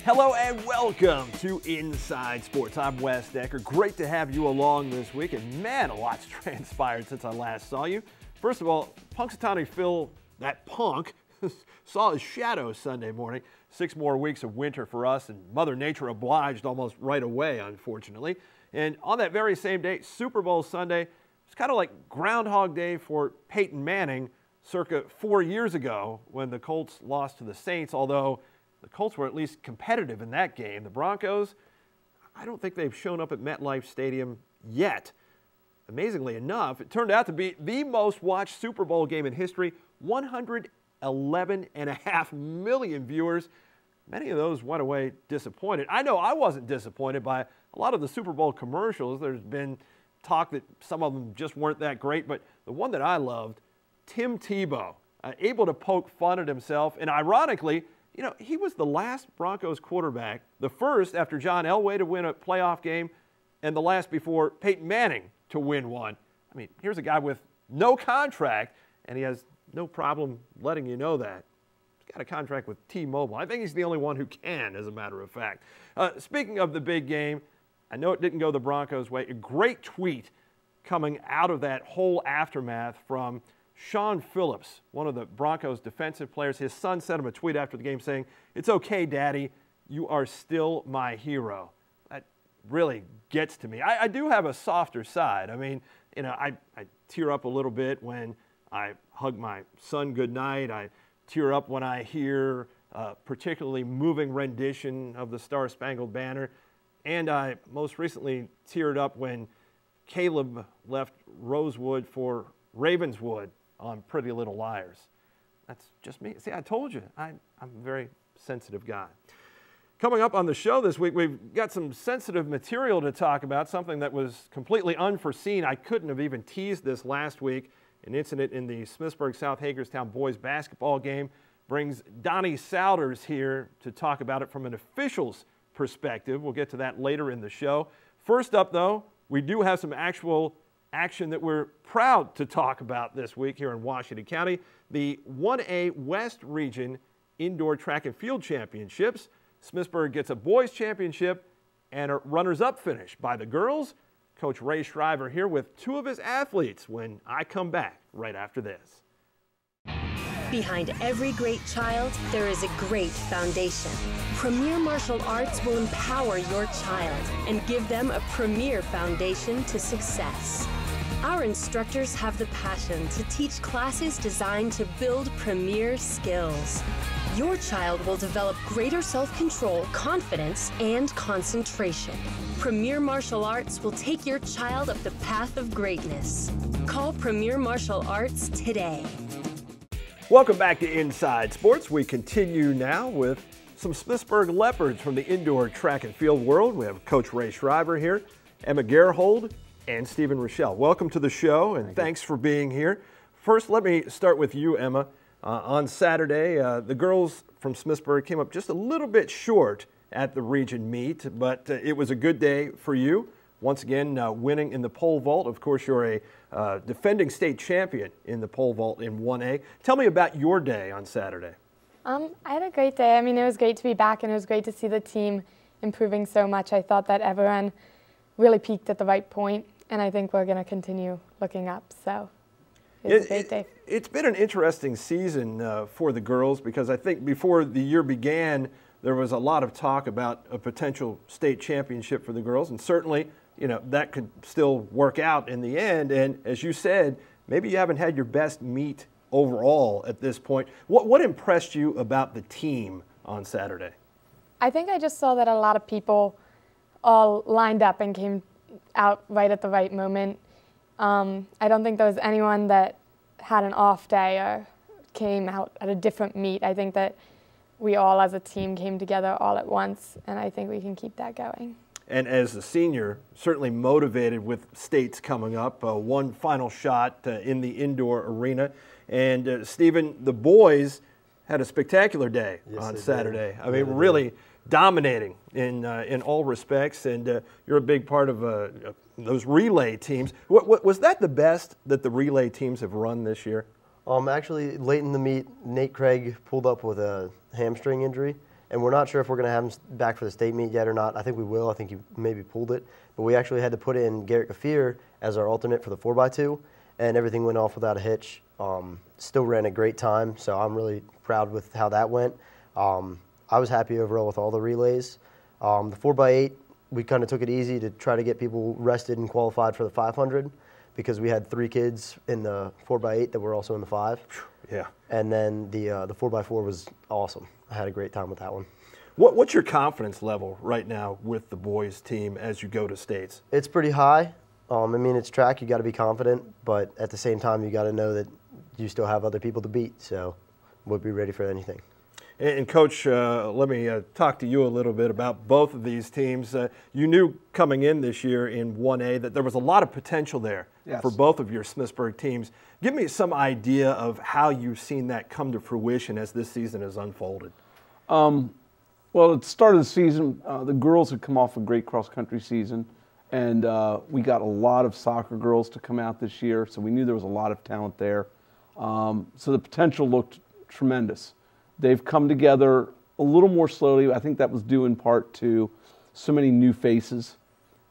Hello and welcome to Inside Sports. I'm Wes Decker. Great to have you along this week. And man, a lot's transpired since I last saw you. First of all, Punxsutawney Phil, that punk, saw his shadow Sunday morning. 6 more weeks of winter for us, and Mother Nature obliged almost right away, unfortunately. And on that very same day, Super Bowl Sunday, it's kind of like Groundhog Day for Peyton Manning circa 4 years ago when the Colts lost to the Saints, although the Colts were at least competitive in that game. The Broncos, I don't think they've shown up at MetLife Stadium yet. Amazingly enough, it turned out to be the most watched Super Bowl game in history, 111.5 million viewers. Many of those went away disappointed. I know I wasn't disappointed by a lot of the Super Bowl commercials. There's been talk that some of them just weren't that great, but the one that I loved, Tim Tebow, able to poke fun at himself, and ironically, you know, he was the last Broncos quarterback, the first after John Elway to win a playoff game, and the last before Peyton Manning to win one. I mean, here's a guy with no contract, and he has no problem letting you know that. He's got a contract with T-Mobile. I think he's the only one who can, as a matter of fact. Speaking of the big game, I know it didn't go the Broncos' way. A great tweet coming out of that whole aftermath from Sean Phillips, one of the Broncos defensive players. His son sent him a tweet after the game saying, "It's okay, Daddy, you are still my hero." That really gets to me. I do have a softer side. I mean, you know, I tear up a little bit when I hug my son goodnight. I tear up when I hear a particularly moving rendition of the Star Spangled Banner. And I most recently teared up when Caleb left Rosewood for Ravenswood on Pretty Little Liars. That's just me. See, I told you, I'm a very sensitive guy. Coming up on the show this week, we've got some sensitive material to talk about, something that was completely unforeseen. I couldn't have even teased this last week. An incident in the Smithsburg South Hagerstown boys basketball game brings Donnie Souders here to talk about it from an official's perspective. We'll get to that later in the show. First up, though, we do have some actual action that we're proud to talk about this week here in Washington County. The 1A West Region Indoor Track and Field Championships. Smithsburg gets a boys championship and a runners-up finish by the girls. Coach Ray Shriver here with 2 of his athletes when I come back right after this. Behind every great child, there is a great foundation. Premier Martial Arts will empower your child and give them a premier foundation to success. Our instructors have the passion to teach classes designed to build premier skills. Your child will develop greater self-control, confidence, and concentration. Premier Martial Arts will take your child up the path of greatness. Call Premier Martial Arts today. Welcome back to Inside Sports. We continue now with some Smithsburg Leopards from the indoor track and field world. We have Coach Ray Shriver here, Emma Gerhold, and Stephen Rishell. Welcome to the show, and thanks for being here. First, let me start with you, Emma. On Saturday, the girls from Smithsburg came up just a little bit short at the region meet, but it was a good day for you. Once again, winning in the pole vault. Of course, you're a defending state champion in the pole vault in 1A. Tell me about your day on Saturday. I had a great day. I mean, it was great to be back, and it was great to see the team improving so much. I thought that everyone really peaked at the right point, and I think we're going to continue looking up. So it was a great day. It's been an interesting season for the girls because I think before the year began, there was a lot of talk about a potential state championship for the girls, and certainly, you know, that could still work out in the end. And as you said, maybe you haven't had your best meet overall at this point. What impressed you about the team on Saturday? I think I just saw that a lot of people all lined up and came out right at the right moment. I don't think there was anyone that had an off day or came out at a different meet. I think that we all as a team came together all at once, and I think we can keep that going. And as a senior, certainly motivated with states coming up, one final shot in the indoor arena. And Stephen, the boys had a spectacular day on Saturday. I mean, really dominating in all respects, and you're a big part of those relay teams. Was that the best that the relay teams have run this year? Actually, late in the meet, Nate Craig pulled up with a hamstring injury, and we're not sure if we're going to have him back for the state meet yet or not. I think we will. I think he maybe pulled it. But we actually had to put in Garrett Gafir as our alternate for the 4x2, and everything went off without a hitch. Still ran a great time, so I'm really proud with how that went. I was happy overall with all the relays. The 4x8, we kind of took it easy to try to get people rested and qualified for the 500 because we had 3 kids in the 4x8 that were also in the 5. Yeah. And then the 4x4 was awesome. I had a great time with that one. What's your confidence level right now with the boys team as you go to states? It's pretty high. I mean, it's track. You got to be confident, but at the same time, you got to know that you still have other people to beat. So we'll be ready for anything. And Coach, let me talk to you a little bit about both of these teams. You knew coming in this year in 1A that there was a lot of potential there for both of your Smithsburg teams. Give me some idea of how you've seen that come to fruition as this season has unfolded. Well, at the start of the season, the girls had come off a great cross-country season, and we got a lot of soccer girls to come out this year, so we knew there was a lot of talent there. So the potential looked tremendous. They've come together a little more slowly. I think that was due in part to so many new faces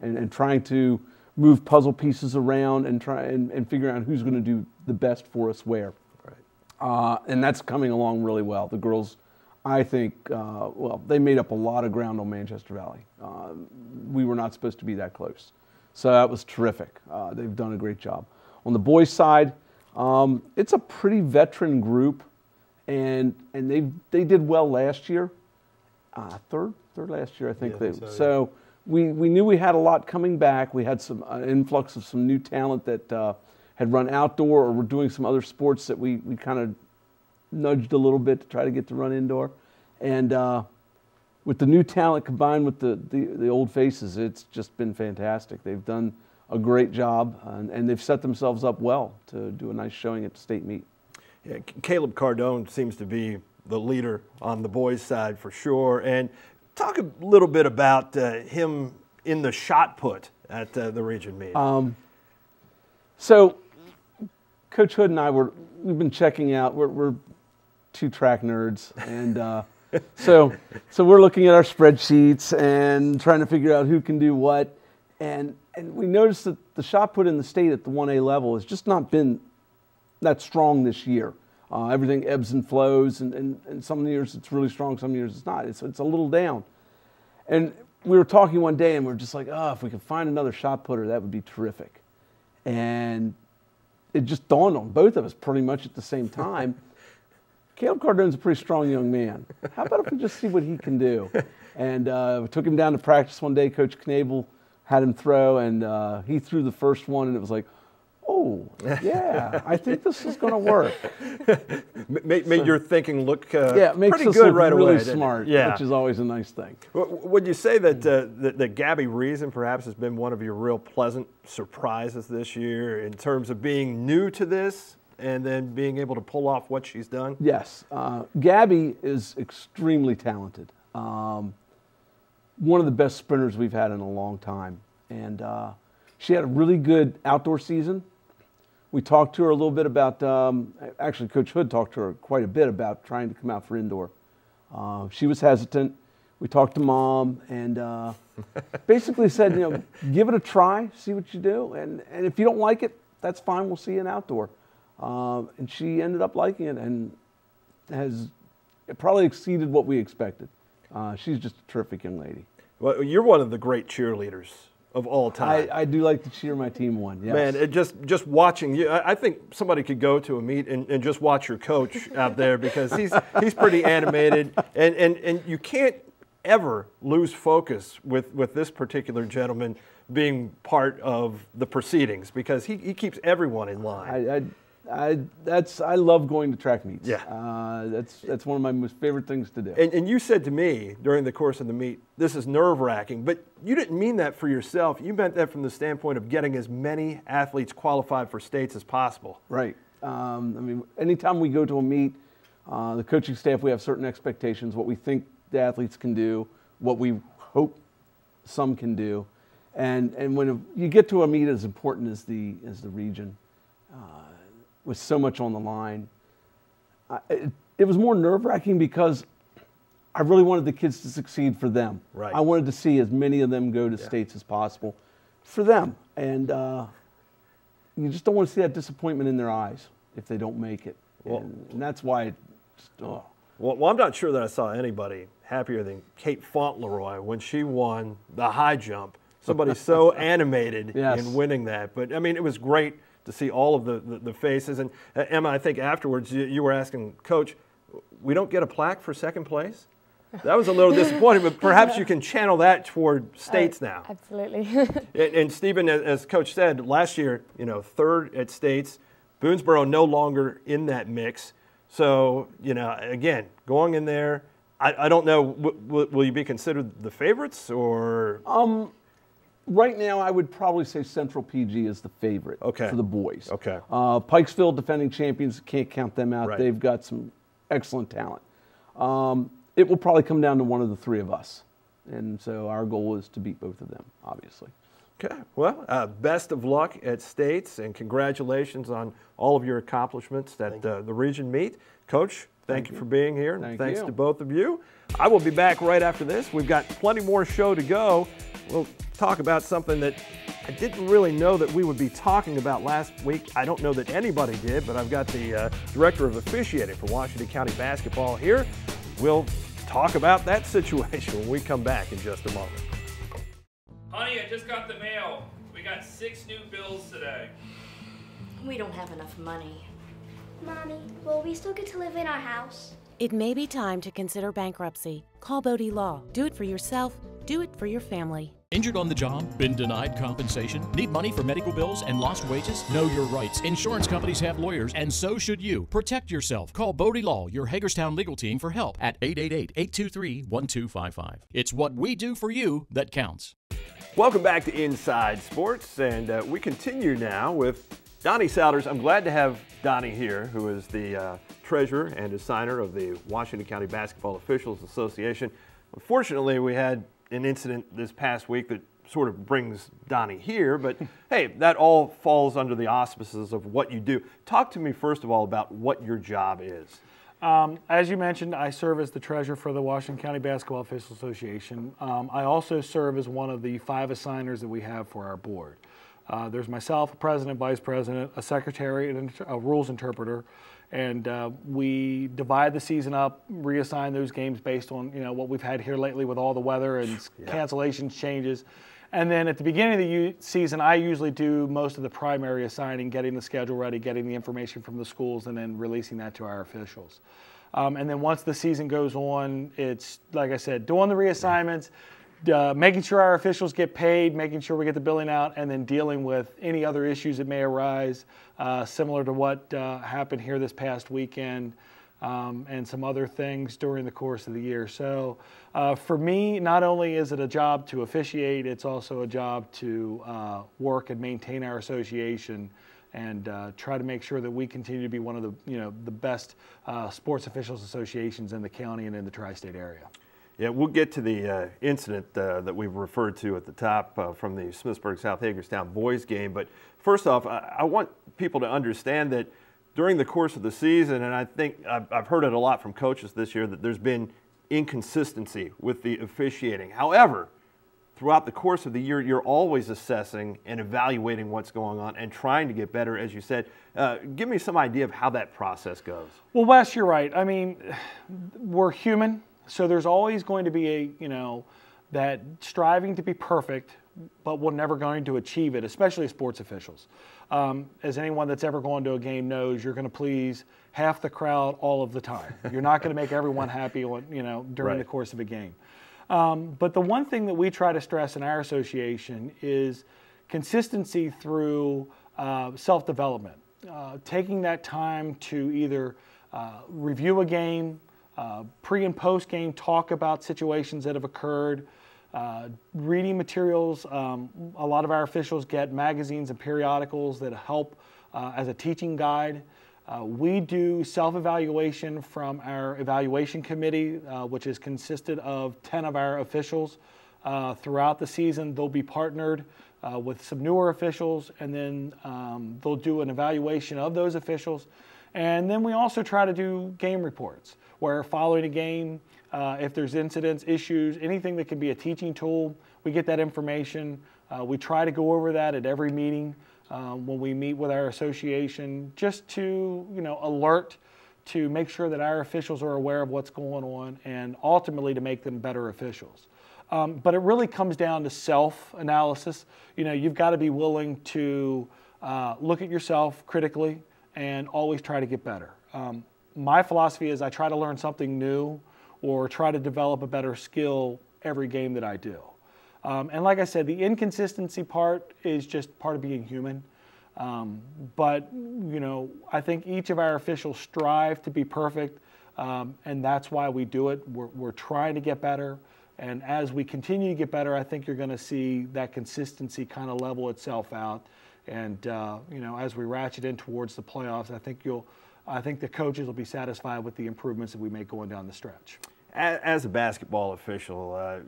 and trying to move puzzle pieces around and try and figure out who's going to do the best for us where. Right. And that's coming along really well. The girls, I think, well, they made up a lot of ground on Manchester Valley. We were not supposed to be that close. So that was terrific. They've done a great job. On the boys' side, it's a pretty veteran group. And they did well last year, third last year, I think. Yeah, so we knew we had a lot coming back. We had some influx of some new talent that had run outdoor or were doing some other sports that we kind of nudged a little bit to try to get to run indoor. And with the new talent combined with the old faces, it's just been fantastic. They've done a great job, and they've set themselves up well to do a nice showing at the state meet. Yeah, Caleb Cardone seems to be the leader on the boys' side for sure. And talk a little bit about him in the shot put at the region meet. So Coach Hood and I we've been checking out. We're 2 track nerds, and so we're looking at our spreadsheets and trying to figure out who can do what. And we noticed that the shot put in the state at the 1A level has just not been that strong this year. Everything ebbs and flows, and some years it's really strong, some years it's not. It's a little down. And we were talking one day, and we were just like, oh, if we could find another shot putter, that would be terrific. And it just dawned on both of us pretty much at the same time. Caleb Cardone's a pretty strong young man. How about if we just see what he can do? And we took him down to practice one day. Coach Knable had him throw, and he threw the first one, and it was like, oh, yeah, I think this is going to work. Made your thinking look it makes pretty us good look right really away. Smart, yeah. Which is always a nice thing. Would you say that that Gabby Reason perhaps has been one of your real pleasant surprises this year in terms of being new to this and then being able to pull off what she's done? Yes. Gabby is extremely talented. One of the best sprinters we've had in a long time. And she had a really good outdoor season. We talked to her a little bit about, actually Coach Hood talked to her quite a bit about trying to come out for indoor. She was hesitant. We talked to Mom and basically said, you know, give it a try, see what you do. And if you don't like it, that's fine, we'll see you in outdoor. And she ended up liking it and has probably exceeded what we expected. She's just a terrific young lady. Well, you're one of the great cheerleaders of all time. I do like to cheer my team on, yes. Man, it just watching you, I think somebody could go to a meet and just watch your coach out there because he's pretty animated, and you can't ever lose focus with this particular gentleman being part of the proceedings because he keeps everyone in line. I love going to track meets. Yeah. That's one of my most favorite things to do. And you said to me during the course of the meet, this is nerve-wracking, but you didn't mean that for yourself. You meant that from the standpoint of getting as many athletes qualified for states as possible. Right. I mean, anytime we go to a meet, the coaching staff, we have certain expectations, what we think the athletes can do, what we hope some can do. And when you get to a meet as important as the region, with so much on the line, it was more nerve-wracking because I really wanted the kids to succeed for them. Right. I wanted to see as many of them go to states as possible for them. And you just don't want to see that disappointment in their eyes if they don't make it. Well, and that's why it just, Well, I'm not sure that I saw anybody happier than Kate Fauntleroy when she won the high jump. Somebody so animated in winning that. But, I mean, it was great to see all of the faces. And, Emma, I think afterwards you were asking, Coach, we don't get a plaque for second place? That was a little disappointing, but perhaps you can channel that toward states now. Absolutely. And Stephen, as Coach said, last year, third at states, Boonesboro no longer in that mix. So, again, going in there, I don't know, will you be considered the favorites or? Right now, I would probably say Central PG is the favorite for the boys. Okay. Pikesville, defending champions, can't count them out. Right. They've got some excellent talent. It will probably come down to one of the three of us. And so our goal is to beat both of them, obviously. Okay. Well, best of luck at states, and congratulations on all of your accomplishments at the region meet. Coach, thank you for being here, and thanks to both of you. I will be back right after this. We've got plenty more show to go. We'll talk about something that I didn't really know that we would be talking about last week. I don't know that anybody did, but I've got the Director of Officiating for Washington County Basketball here. We'll talk about that situation when we come back in just a moment. Honey, I just got the mail. We got 6 new bills today. We don't have enough money. Mommy, will we still get to live in our house? It may be time to consider bankruptcy. Call Bodie Law. Do it for yourself. Do it for your family. Injured on the job? Been denied compensation? Need money for medical bills and lost wages? Know your rights. Insurance companies have lawyers, and so should you. Protect yourself. Call Bodie Law, your Hagerstown legal team, for help at 888-823-1255. It's what we do for you that counts. Welcome back to Inside Sports, and we continue now with Donnie Souders. I'm glad to have Donnie here, who is the treasurer and designer of the Washington County Basketball Officials Association. Unfortunately, we had an incident this past week that sort of brings Donnie here, but hey, that all falls under the auspices of what you do. Talk to me first of all about what your job is. As you mentioned, I serve as the treasurer for the Washington County Basketball Officials Association. I also serve as one of the 5 assigners that we have for our board. There's myself, a president, vice president, a secretary, and a rules interpreter. And we divide the season up, reassign those games based on what we've had here lately with all the weather and cancellations, changes. And then at the beginning of the season, I usually do most of the primary assigning, getting the schedule ready, getting the information from the schools, and then releasing that to our officials. And then once the season goes on, it's, like I said, doing the reassignments, making sure our officials get paid, making sure we get the billing out, and then dealing with any other issues that may arise, similar to what happened here this past weekend, and some other things during the course of the year. So for me, not only is it a job to officiate, it's also a job to work and maintain our association and try to make sure that we continue to be one of the the best sports officials associations in the county and in the tri-state area. Yeah, we'll get to the incident that we referred to at the top from the Smithsburg South Hagerstown boys game. But first off, I want people to understand that during the course of the season, and I think I've heard it a lot from coaches this year, that there's been inconsistency with the officiating. However, throughout the course of the year, you're always assessing and evaluating what's going on and trying to get better, as you said. Give me some idea of how that process goes. Well, Wes, you're right. I mean, we're human. So there's always going to be that striving to be perfect, but we're never going to achieve it, especially sports officials. As anyone that's ever gone to a game knows, you're going to please half the crowd all of the time. You're not going to make everyone happy during the course of a game. But the one thing that we try to stress in our association is consistency through self-development, taking that time to either review a game, pre and post game talk about situations that have occurred, reading materials. A lot of our officials get magazines and periodicals that help as a teaching guide. We do self-evaluation from our evaluation committee, which is consisted of 10 of our officials. Throughout the season, they'll be partnered with some newer officials, and then they'll do an evaluation of those officials. And then we also try to do game reports, where following a game, if there's incidents, issues, anything that can be a teaching tool, we get that information. We try to go over that at every meeting when we meet with our association, just to alert, to make sure that our officials are aware of what's going on, and ultimately to make them better officials. But it really comes down to self-analysis. You've got to be willing to look at yourself critically and always try to get better. My philosophy is I try to learn something new or try to develop a better skill every game that I do. And like I said, the inconsistency part is just part of being human. But I think each of our officials strive to be perfect, and that's why we do it. We're trying to get better. And as we continue to get better, I think you're going to see that consistency kind of level itself out. And as we ratchet in towards the playoffs, I think the coaches will be satisfied with the improvements that we make going down the stretch. As a basketball official,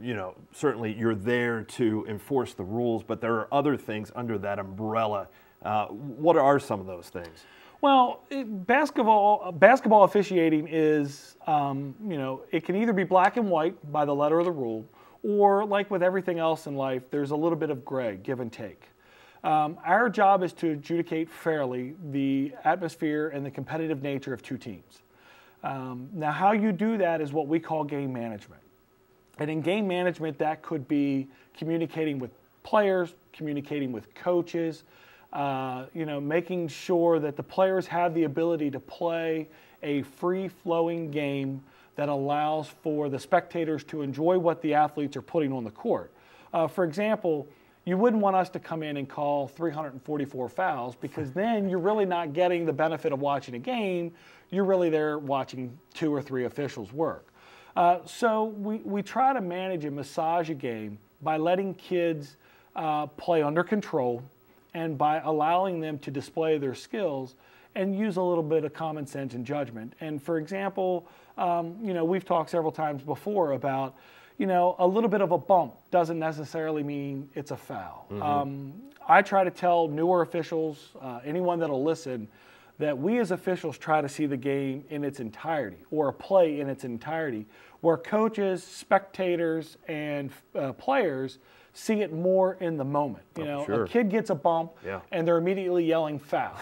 certainly you're there to enforce the rules, but there are other things under that umbrella. What are some of those things? Well, basketball officiating is, it can either be black and white by the letter of the rule, or like with everything else in life, there's a little bit of gray, give and take. Our job is to adjudicate fairly the atmosphere and the competitive nature of two teams. Now, how you do that is what we call game management. And in game management, that could be communicating with players, communicating with coaches, making sure that the players have the ability to play a free-flowing game that allows for the spectators to enjoy what the athletes are putting on the court. For example, you wouldn't want us to come in and call 344 fouls, because then you're really not getting the benefit of watching a game. You're really there watching 2 or 3 officials work. So we try to manage and massage a game by letting kids play under control and by allowing them to display their skills and use a little bit of common sense and judgment. And for example, we've talked several times before about, a little bit of a bump doesn't necessarily mean it's a foul. Mm-hmm. I try to tell newer officials, anyone that'll listen, that we as officials try to see the game in its entirety, or a play in its entirety, where coaches, spectators, and players see it more in the moment. Sure. A kid gets a bump, and they're immediately yelling foul.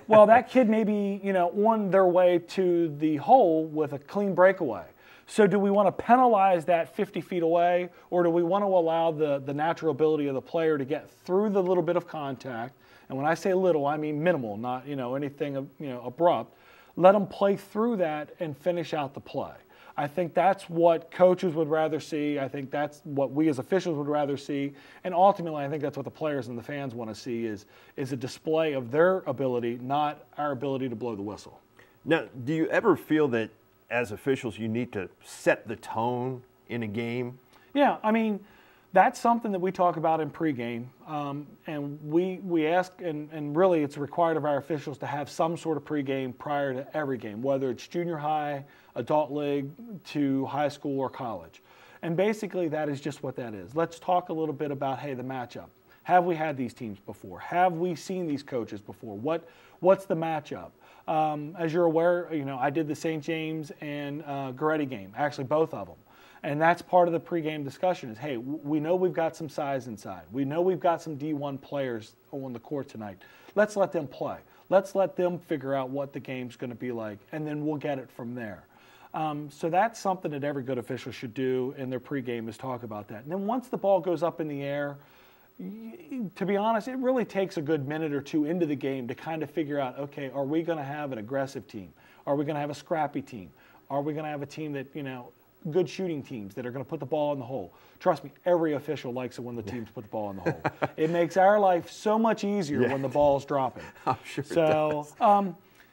Well, that kid may be, on their way to the hole with a clean breakaway. So do we want to penalize that 50 feet away, or do we want to allow the natural ability of the player to get through the little bit of contact? And when I say little, I mean minimal, not anything abrupt. Let them play through that and finish out the play. I think that's what coaches would rather see. I think that's what we as officials would rather see. And ultimately, I think that's what the players and the fans want to see is a display of their ability, not our ability to blow the whistle. Now, do you ever feel that as officials you need to set the tone in a game? Yeah, I mean, that's something that we talk about in pregame, and we ask, and really it's required of our officials to have some sort of pregame prior to every game, whether it's junior high, adult league, to high school or college. And basically that is just what that is. Let's talk a little bit about, hey, the matchup. Have we had these teams before? Have we seen these coaches before? What's the matchup? As you're aware, I did the St. James and Goretti game, actually both of them. And that's part of the pregame discussion is, hey, we know we've got some size inside. We know we've got some D1 players on the court tonight. Let's let them play. Let's let them figure out what the game's going to be like, and then we'll get it from there. So that's something that every good official should do in their pregame is talk about that. And then once the ball goes up in the air, to be honest, it really takes a good minute or two into the game to kind of figure out, okay, are we going to have an aggressive team? Are we going to have a scrappy team? Are we going to have a team that, good shooting teams that are going to put the ball in the hole? Trust me, every official likes it when the teams put the ball in the hole. It makes our life so much easier when the ball's dropping. I'm sure it does.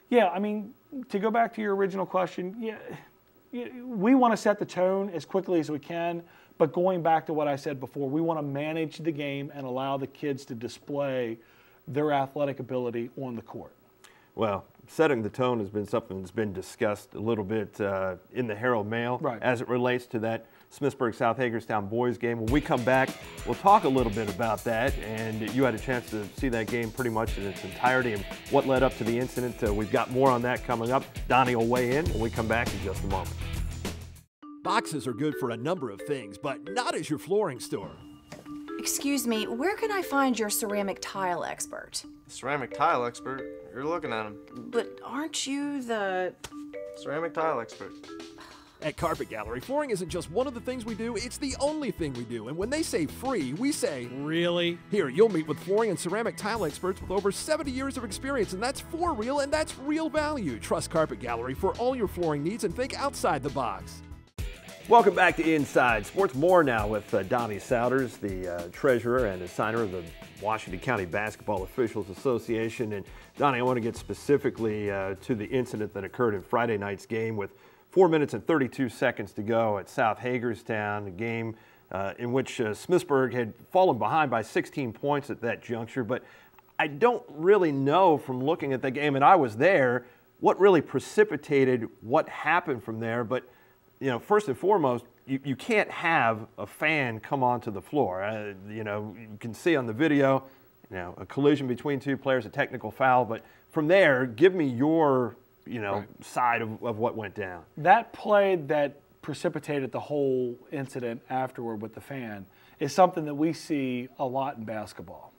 Yeah, I mean, to go back to your original question, we want to set the tone as quickly as we can, but going back to what I said before, we want to manage the game and allow the kids to display their athletic ability on the court. Well, setting the tone has been something that's been discussed a little bit in the Herald Mail as it relates to that Smithsburg South Hagerstown boys game. When we come back, we'll talk a little bit about that, and you had a chance to see that game pretty much in its entirety and what led up to the incident. We've got more on that coming up. Donnie will weigh in when we come back in just a moment. Boxes are good for a number of things, but not as your flooring store. Excuse me, where can I find your ceramic tile expert? Ceramic tile expert? You're looking at him. But aren't you the... Ceramic tile expert. At Carpet Gallery, flooring isn't just one of the things we do, it's the only thing we do. And when they say free, we say, really? Here, you'll meet with flooring and ceramic tile experts with over 70 years of experience, and that's for real, and that's real value. Trust Carpet Gallery for all your flooring needs and think outside the box. Welcome back to Inside Sports. More now with Donnie Souders, the treasurer and assigner of the Washington County Basketball Officials Association. And Donnie, I want to get specifically to the incident that occurred in Friday night's game with 4 minutes and 32 seconds to go at South Hagerstown, a game in which Smithsburg had fallen behind by 16 points at that juncture. But I don't really know from looking at the game, and I was there, what really precipitated what happened from there. But you know, first and foremost, you can't have a fan come onto the floor. You know, you can see on the video, you know, a collision between two players, a technical foul. But from there, give me your, you know, side of what went down. That play that precipitated the whole incident afterward with the fan is something that we see a lot in basketball.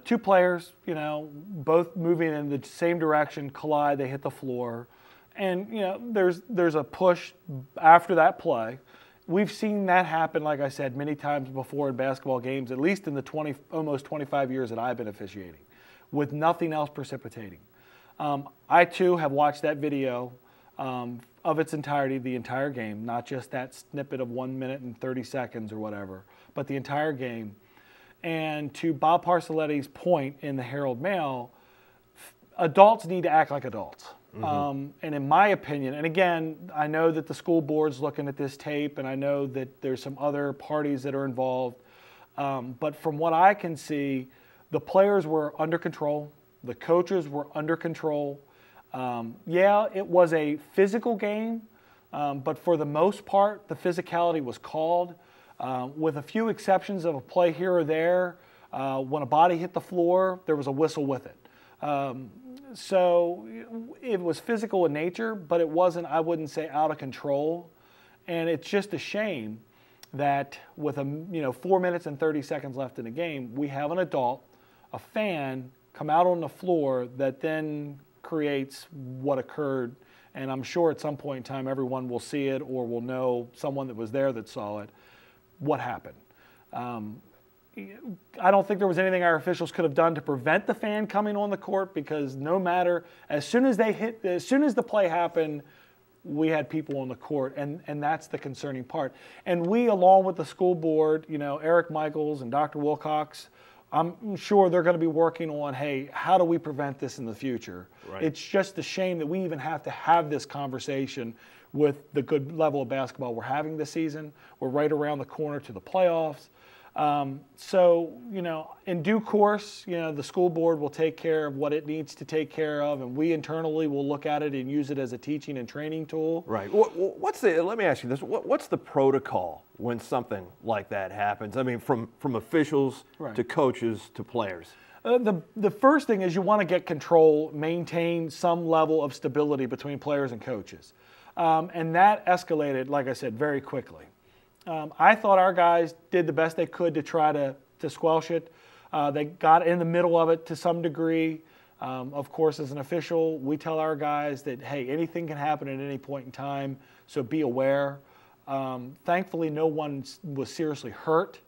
Two players, you know, both moving in the same direction, collide, they hit the floor. And, you know, there's a push after that play. We've seen that happen, like I said, many times before in basketball games, at least in the almost 25 years that I've been officiating, with nothing else precipitating. I, too, have watched that video of its entirety, the entire game, not just that snippet of 1 minute and 30 seconds or whatever, but the entire game. And to Bob Parcelletti's point in the Herald Mail, adults need to act like adults. And in my opinion, and again, I know that the school board's looking at this tape, and I know that there's some other parties that are involved, but from what I can see, the players were under control, the coaches were under control. Yeah, it was a physical game, but for the most part, the physicality was called, with a few exceptions of a play here or there. When a body hit the floor, there was a whistle with it. So it was physical in nature, but it wasn't, I wouldn't say, out of control. And it's just a shame that with 4 minutes and 30 seconds left in the game, we have an adult, a fan, come out on the floor that then creates what occurred. And I'm sure at some point in time everyone will see it or will know someone that was there that saw it, what happened. I don't think there was anything our officials could have done to prevent the fan coming on the court, because no matter, as soon as the play happened, we had people on the court, and that's the concerning part. And we, along with the school board, you know, Eric Michaels and Dr. Wilcox, I'm sure they're going to be working on, hey, how do we prevent this in the future? Right. It's just a shame that we even have to have this conversation with the good level of basketball we're having this season. We're right around the corner to the playoffs. So, you know, in due course, you know, the school board will take care of what it needs to take care of, and we internally will look at it and use it as a teaching and training tool. Right. Let me ask you this. What's the protocol when something like that happens? I mean, from officials to coaches to players. The first thing is you want to get control, maintain some level of stability between players and coaches. And that escalated, like I said, very quickly. I thought our guys did the best they could to try to squelch it. They got in the middle of it to some degree. Of course, as an official, we tell our guys that, hey, anything can happen at any point in time, so be aware. Thankfully, no one was seriously hurt.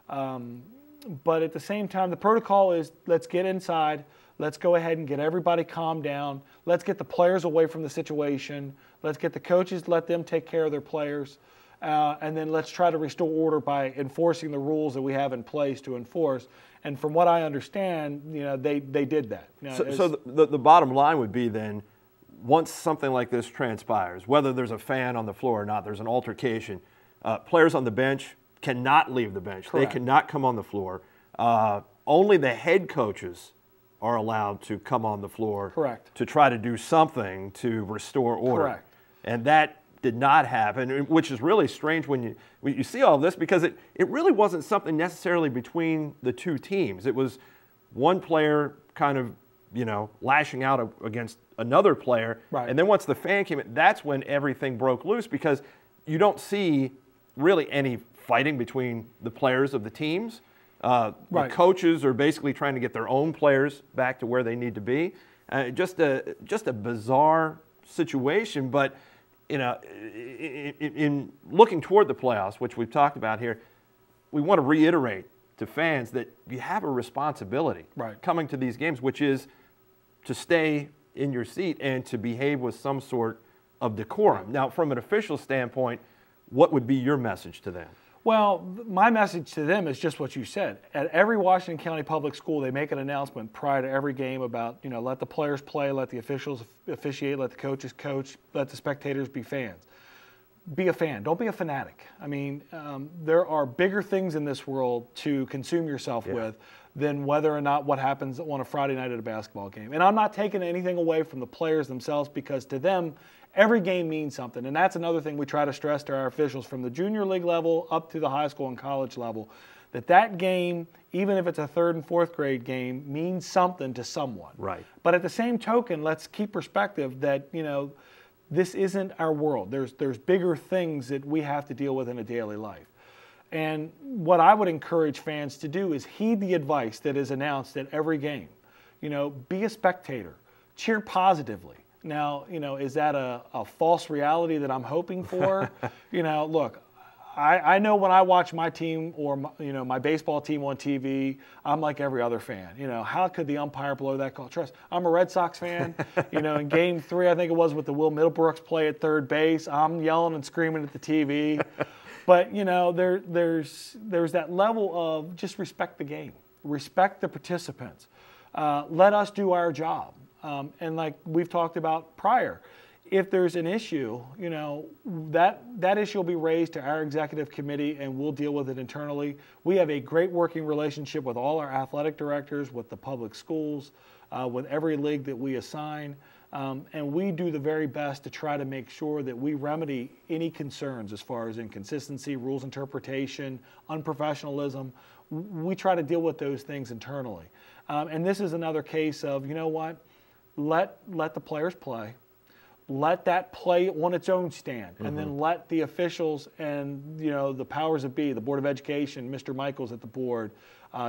But at the same time, the protocol is, let's get inside. Let's go ahead and get everybody calmed down. Let's get the players away from the situation. Let's get the coaches, let them take care of their players. And then let's try to restore order by enforcing the rules that we have in place to enforce. And from what I understand, you know, they did that. You know, so the bottom line would be then, once something like this transpires, whether there's a fan on the floor or not, there's an altercation, players on the bench cannot leave the bench. Correct. They cannot come on the floor. Only the head coaches are allowed to come on the floor. Correct. To try to do something to restore order. Correct. And that did not happen, which is really strange when you see all this, because it really wasn't something necessarily between the two teams. It was one player kind of, lashing out against another player. Right. And then once the fan came in, that's when everything broke loose, because you don't see really any fighting between the players of the teams. Right. The coaches are basically trying to get their own players back to where they need to be. Just a bizarre situation, but in looking toward the playoffs, which we've talked about here, we want to reiterate to fans that you have a responsibility coming to these games, which is to stay in your seat and to behave with some sort of decorum. Now, from an official standpoint, what would be your message to them? Well, my message to them is just what you said. At every Washington County public school, they make an announcement prior to every game about, let the players play, let the officials officiate, let the coaches coach, let the spectators be fans. Be a fan. Don't be a fanatic. I mean, there are bigger things in this world to consume yourself with than whether or not what happens on a Friday night at a basketball game. And I'm not taking anything away from the players themselves, because to them, every game means something. And that's another thing we try to stress to our officials from the junior league level up to the high school and college level, that game, even if it's a 3rd and 4th grade game, means something to someone. Right. But at the same token, let's keep perspective that, this isn't our world. There's bigger things that we have to deal with in a daily life. And what I would encourage fans to do is heed the advice that is announced at every game. Be a spectator. Cheer positively. Now, is that a false reality that I'm hoping for? Look, I know when I watch my team or my baseball team on TV, I'm like every other fan. How could the umpire blow that call? Trust, I'm a Red Sox fan. In Game 3, I think it was, with the Will Middlebrooks play at third base, I'm yelling and screaming at the TV. But there's that level of just respect the game, respect the participants. Let us do our job. And like we've talked about prior, if there's an issue, that issue will be raised to our executive committee and we'll deal with it internally. We have a great working relationship with all our athletic directors, with the public schools, with every league that we assign. And we do the very best to try to make sure that we remedy any concerns as far as inconsistency, rules interpretation, unprofessionalism. We try to deal with those things internally. And this is another case of, let the players play. Let that play on its own stand, and then let the officials and the powers that be, the Board of Education, Mr. Michaels at the board,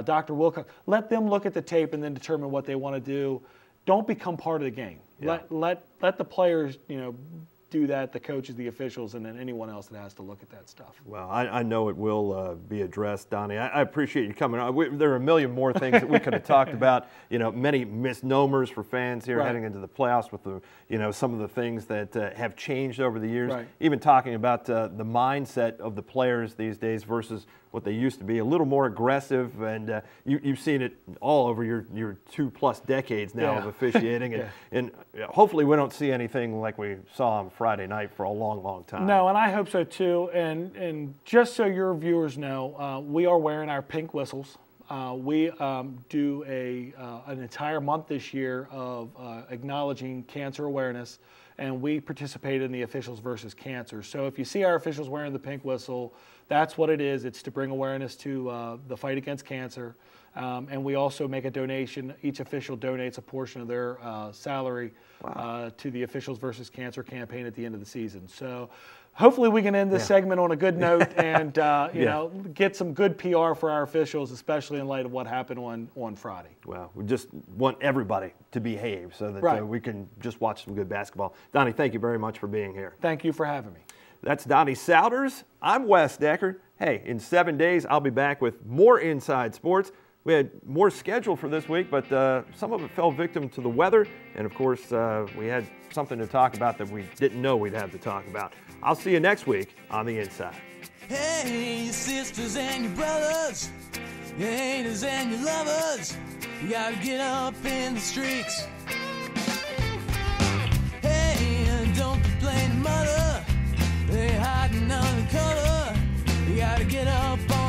Dr. Wilcox, let them look at the tape and then determine what they want to do. Don't become part of the game. Yeah. Let the players do that, the coaches, the officials, and then anyone else that has to look at that stuff. Well, I know it will be addressed, Donnie. I appreciate you coming on. There are a million more things that we could have talked about. Many misnomers for fans here heading into the playoffs with the, some of the things that have changed over the years. Right. Even talking about the mindset of the players these days versus what they used to be, a little more aggressive, and you've seen it all over your 2+ decades now of officiating, and hopefully we don't see anything like we saw on Friday night for a long, long time. No, and I hope so too. And just so your viewers know, we are wearing our pink whistles. We do an entire month this year of acknowledging cancer awareness, and we participate in the Officials versus Cancer. So if you see our officials wearing the pink whistle, that's what it is. It's to bring awareness to the fight against cancer. And we also make a donation. Each official donates a portion of their salary to the Officials versus Cancer campaign at the end of the season. So hopefully we can end this segment on a good note and get some good PR for our officials, especially in light of what happened on Friday. Well, we just want everybody to behave so that we can just watch some good basketball. Donnie, thank you very much for being here. Thank you for having me. That's Donnie Souders. I'm Wes Decker. Hey, in 7 days, I'll be back with more Inside Sports. We had more scheduled for this week, but some of it fell victim to the weather. And, of course, we had something to talk about that we didn't know we'd have to talk about. I'll see you next week on The Inside. Hey, your sisters and your brothers, your haters and your lovers, you gotta get up in the streets. Hey, don't complain to mother, they hiding under cover, you gotta get up on